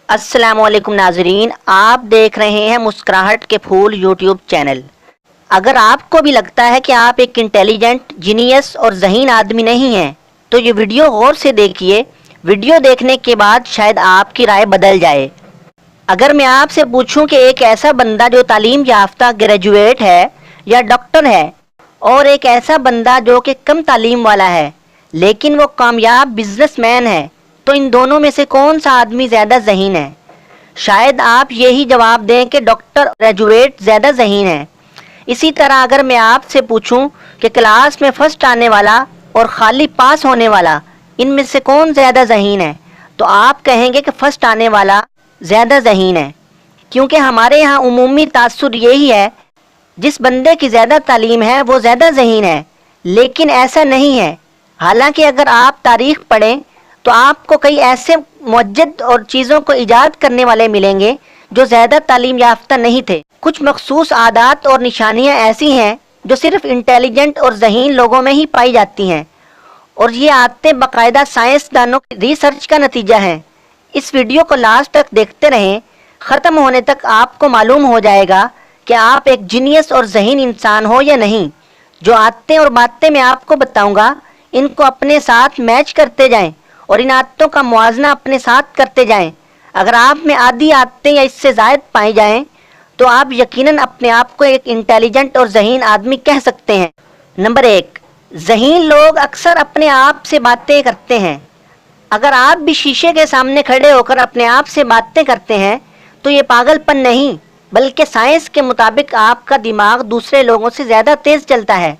अस्सलाम वालेकुम नाजरीन, आप देख रहे हैं मुस्कुराहट के फूल यूट्यूब चैनल। अगर आपको भी लगता है कि आप एक इंटेलिजेंट, जीनियस और ज़हीन आदमी नहीं हैं, तो ये वीडियो गौर से देखिए। वीडियो देखने के बाद शायद आपकी राय बदल जाए। अगर मैं आपसे पूछूं कि एक ऐसा बंदा जो तालीम याफ्ता ग्रेजुएट है या डॉक्टर है, और एक ऐसा बंदा जो कि कम तालीम वाला है लेकिन वो कामयाब बिजनेसमैन है, तो इन दोनों में से कौन सा आदमी ज़्यादा ज़हीन है? शायद आप यही जवाब दें कि डॉक्टर ग्रेजुएट ज़्यादा ज़हीन है। इसी तरह अगर मैं आपसे पूछूं कि क्लास में फर्स्ट आने वाला और खाली पास होने वाला, इनमें से कौन ज़्यादा ज़हीन है, तो आप कहेंगे कि फर्स्ट आने वाला ज़्यादा ज़हीन है। क्योंकि हमारे यहाँ उमूमी तासुर यही है, जिस बंदे की ज़्यादा तालीम है वो ज़्यादा ज़हीन है, लेकिन ऐसा नहीं है। हालांकि अगर आप तारीख़ पढ़ें तो आपको कई ऐसे मुअज्जद और चीज़ों को ईजाद करने वाले मिलेंगे जो ज़्यादा तालीम याफ्ता नहीं थे। कुछ मखसूस आदात और निशानियाँ ऐसी हैं जो सिर्फ इंटेलिजेंट और ज़हीन लोगों में ही पाई जाती हैं, और ये आदतें बाकायदा साइंसदानों की रिसर्च का नतीजा हैं। इस वीडियो को लास्ट तक देखते रहें। ख़त्म होने तक आपको मालूम हो जाएगा कि आप एक जीनियस और ज़हीन इंसान हो या नहीं। जो आदतें और बातें मैं आपको बताऊंगा, इनको अपने साथ मैच करते जाएं और इन आदतों का मुआवजा अपने साथ करते जाएं। अगर आप में आधी आदतें या इससे ज़ायद पाई जाएं, तो आप यकीनन अपने आप को एक इंटेलिजेंट और ज़हीन आदमी कह सकते हैं। नंबर 1, ज़हीन लोग अक्सर अपने आप से बातें करते हैं। अगर आप भी शीशे के सामने खड़े होकर अपने आप से बातें करते हैं, तो ये पागलपन नहीं, बल्कि साइंस के मुताबिक आपका दिमाग दूसरे लोगों से ज़्यादा तेज़ चलता है।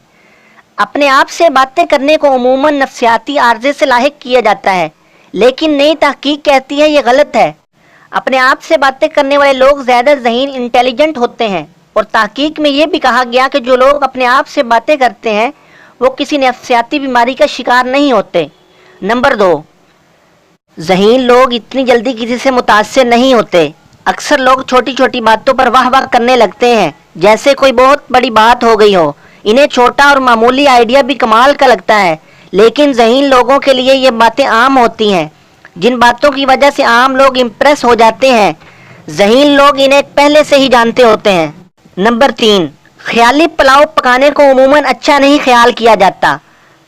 अपने आप से बातें करने को उमूमन नफ्सियाती आर्जे से लाहिक किया जाता है, लेकिन नई तहकीक कहती है ये गलत है। अपने आप से बातें करने वाले लोग ज़्यादा ज़हीन, इंटेलिजेंट होते हैं, और तहकीक में ये भी कहा गया कि जो लोग अपने आप से बातें करते हैं वो किसी नफ्सियाती बीमारी का शिकार नहीं होते। नंबर 2, ज़हीन लोग इतनी जल्दी किसी से मुतासिर नहीं होते। अक्सर लोग छोटी छोटी बातों पर वाह वाह करने लगते हैं, जैसे कोई बहुत बड़ी बात हो गई हो। इन्हें छोटा और मामूली आइडिया भी कमाल का लगता है, लेकिन ज़हीन लोगों के लिए ये बातें आम होती हैं, जिन बातों की वजह से आम लोग इम्प्रेस हो जाते हैं। ज़हीन लोग इन्हें पहले से ही जानते होते हैं। नंबर 3, ख्याली पुलाव पकाने को उमूमन अच्छा नहीं ख्याल किया जाता,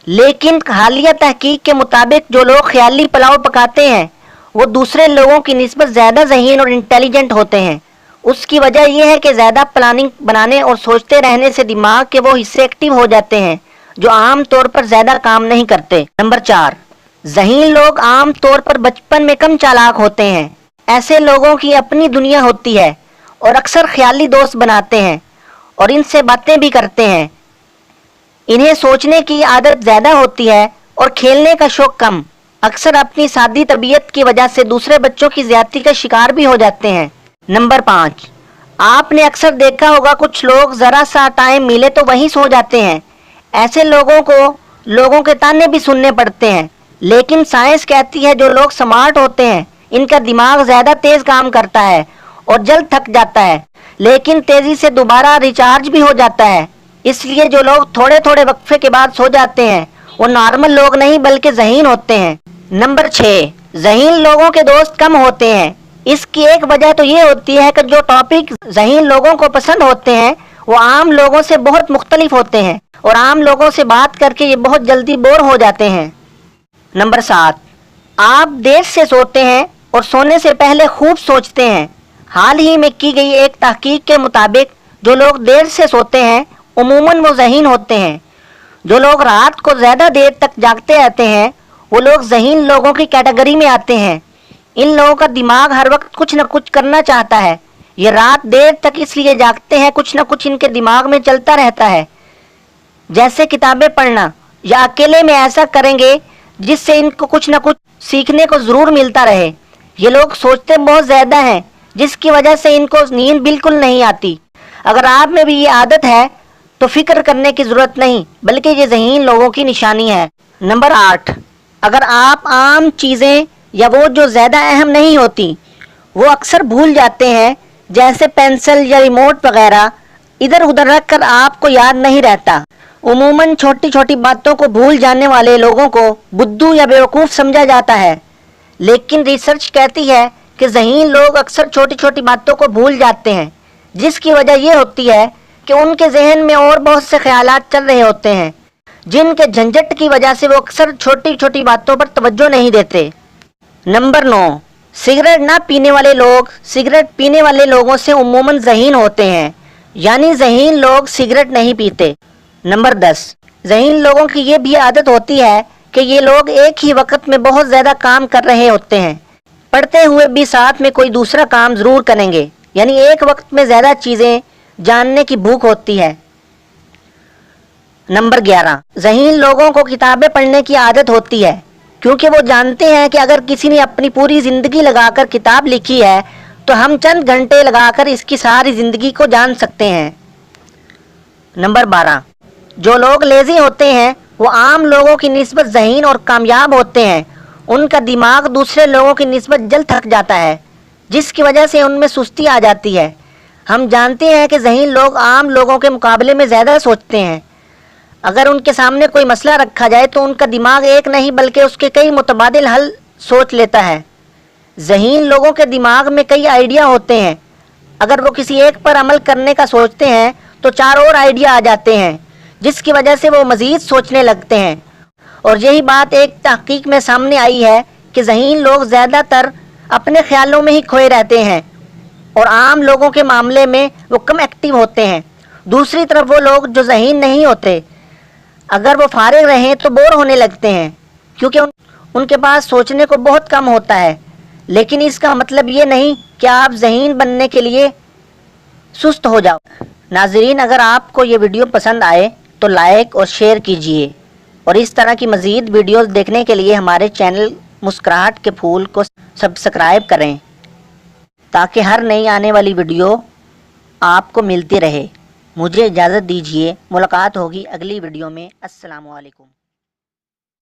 लेकिन हालिया तहकीक के मुताबिक जो लोग ख्याली पुलाव पकाते हैं वो दूसरे लोगों की निस्बत ज़्यादा ज़हीन और इंटेलिजेंट होते हैं। उसकी वजह यह है कि ज़्यादा प्लानिंग बनाने और सोचते रहने से दिमाग के वो हिस्से एक्टिव हो जाते हैं जो आम तौर पर ज़्यादा काम नहीं करते। नंबर 4, ज़हीन लोग आम तौर पर बचपन में कम चालाक होते हैं। ऐसे लोगों की अपनी दुनिया होती है और अक्सर ख्याली दोस्त बनाते हैं और इनसे बातें भी करते हैं। इन्हें सोचने की आदत ज़्यादा होती है और खेलने का शौक कम। अक्सर अपनी सादी तबीयत की वजह से दूसरे बच्चों की ज़्यादती का शिकार भी हो जाते हैं। नंबर 5, आपने अक्सर देखा होगा कुछ लोग ज़रा सा टाइम मिले तो वहीं सो जाते हैं। ऐसे लोगों को लोगों के ताने भी सुनने पड़ते हैं, लेकिन साइंस कहती है जो लोग स्मार्ट होते हैं इनका दिमाग ज़्यादा तेज़ काम करता है और जल्द थक जाता है, लेकिन तेज़ी से दोबारा रिचार्ज भी हो जाता है। इसलिए जो लोग थोड़े थोड़े वक्फे के बाद सो जाते हैं वो नॉर्मल लोग नहीं बल्कि ज़हीन होते हैं। नंबर 6, ज़हीन लोगों के दोस्त कम होते हैं। इसकी एक वजह तो ये होती है कि जो टॉपिक ज़हीन लोगों को पसंद होते हैं वो आम लोगों से बहुत मुख्तलिफ होते हैं, और आम लोगों से बात करके ये बहुत जल्दी बोर हो जाते हैं। नंबर 7, आप देर से सोते हैं और सोने से पहले खूब सोचते हैं। हाल ही में की गई एक तहकीक के मुताबिक जो लोग देर से सोते हैं उमूमन वो ज़हीन होते हैं। जो लोग रात को ज़्यादा देर तक जागते रहते हैं वो लोग ज़हीन लोगों की कैटेगरी में आते हैं। इन लोगों का दिमाग हर वक्त कुछ न कुछ करना चाहता है। ये रात देर तक इसलिए जागते हैं, कुछ न कुछ इनके दिमाग में चलता रहता है, जैसे किताबें पढ़ना, या अकेले में ऐसा करेंगे जिससे इनको कुछ न कुछ सीखने को ज़रूर मिलता रहे। ये लोग सोचते बहुत ज़्यादा हैं, जिसकी वजह से इनको नींद बिल्कुल नहीं आती। अगर आप में भी ये आदत है तो फिक्र करने की ज़रूरत नहीं, बल्कि ये ज़हीन लोगों की निशानी है। नंबर 8, अगर आप आम चीज़ें या वो जो ज़्यादा अहम नहीं होती वो अक्सर भूल जाते हैं, जैसे पेंसिल या रिमोट वगैरह, इधर उधर रख कर आपको याद नहीं रहता। उमूमन छोटी छोटी बातों को भूल जाने वाले लोगों को बुद्धू या बेवकूफ़ समझा जाता है, लेकिन रिसर्च कहती है کہ ذہین لوگ اکثر چھوٹی چھوٹی باتوں کو بھول جاتے ہیں، جس کی وجہ یہ ہوتی ہے کہ ان کے ذہن میں اور بہت سے خیالات چل رہے ہوتے ہیں، جن کے جھنجھٹ کی وجہ سے وہ اکثر چھوٹی چھوٹی باتوں پر توجہ نہیں دیتے۔ نمبر 9، سگریٹ نہ پینے والے لوگ سگریٹ پینے والے لوگوں سے عموماً ذہین ہوتے ہیں، یعنی ذہین لوگ سگریٹ نہیں پیتے۔ نمبر 10، ذہین لوگوں کی یہ بھی عادت ہوتی ہے کہ یہ لوگ ایک ہی وقت میں بہت زیادہ کام کر رہے ہوتے ہیں، پڑھتے ہوئے بھی ساتھ میں کوئی دوسرا کام ضرور کریں گے، یعنی ایک وقت میں زیادہ چیزیں جاننے کی بھوک ہوتی ہے۔ نمبر 11، ذہین لوگوں کو کتابیں پڑھنے کی عادت ہوتی ہے، کیونکہ وہ جانتے ہیں کہ اگر کسی نے اپنی پوری زندگی لگا کر کتاب لکھی ہے تو ہم چند گھنٹے لگا کر اس کی ساری زندگی کو جان سکتے ہیں۔ نمبر 12، جو لوگ لیزی ہوتے ہیں وہ عام لوگوں کی نسبت ذہین اور کامیاب ہوتے ہیں، ان کا دماغ دوسرے لوگوں کی نسبت جلد تھک جاتا ہے، جس کی وجہ سے ان میں سستی آ جاتی ہے۔ ہم جانتے ہیں کہ ذہین لوگ عام لوگوں کے مقابلے میں زیادہ سوچتے ہیں۔ اگر ان کے سامنے کوئی مسئلہ رکھا جائے تو ان کا دماغ ایک نہیں بلکہ اس کے کئی متبادل حل سوچ لیتا ہے۔ ذہین لوگوں کے دماغ میں کئی آئیڈیا ہوتے ہیں، اگر وہ کسی ایک پر عمل کرنے کا سوچتے ہیں تو 4 اور آئیڈیا آ جاتے ہیں، جس کی وجہ سے وہ مزید سوچنے لگتے ہیں، اور یہی بات ایک تحقیق میں سامنے آئی ہے کہ ذہین لوگ زیادہ تر اپنے خیالوں میں ہی کھوئے رہتے ہیں اور عام لوگوں کے معاملے میں وہ کم ایکٹیو ہوتے ہیں۔ دوسری طرف وہ لوگ جو ذہین نہیں ہوتے، اگر وہ فارغ رہیں تو بور ہونے لگتے ہیں، کیونکہ ان کے پاس سوچنے کو بہت کم ہوتا ہے۔ لیکن اس کا مطلب یہ نہیں کہ آپ ذہین بننے کے لیے سست ہو جاؤ۔ ناظرین، اگر آپ کو یہ ویڈیو پسند آئے تو لائک اور شیئر کیجئے، اور اس طرح کی مزید ویڈیوز دیکھنے کے لیے ہمارے چینل مسکراہٹ کے پھول کو سبسکرائب کریں تاکہ ہر نئی آنے والی ویڈیو آپ کو ملتی رہے۔ مجھے اجازت دیجیے، ملاقات ہوگی اگلی ویڈیو میں۔ السلام علیکم۔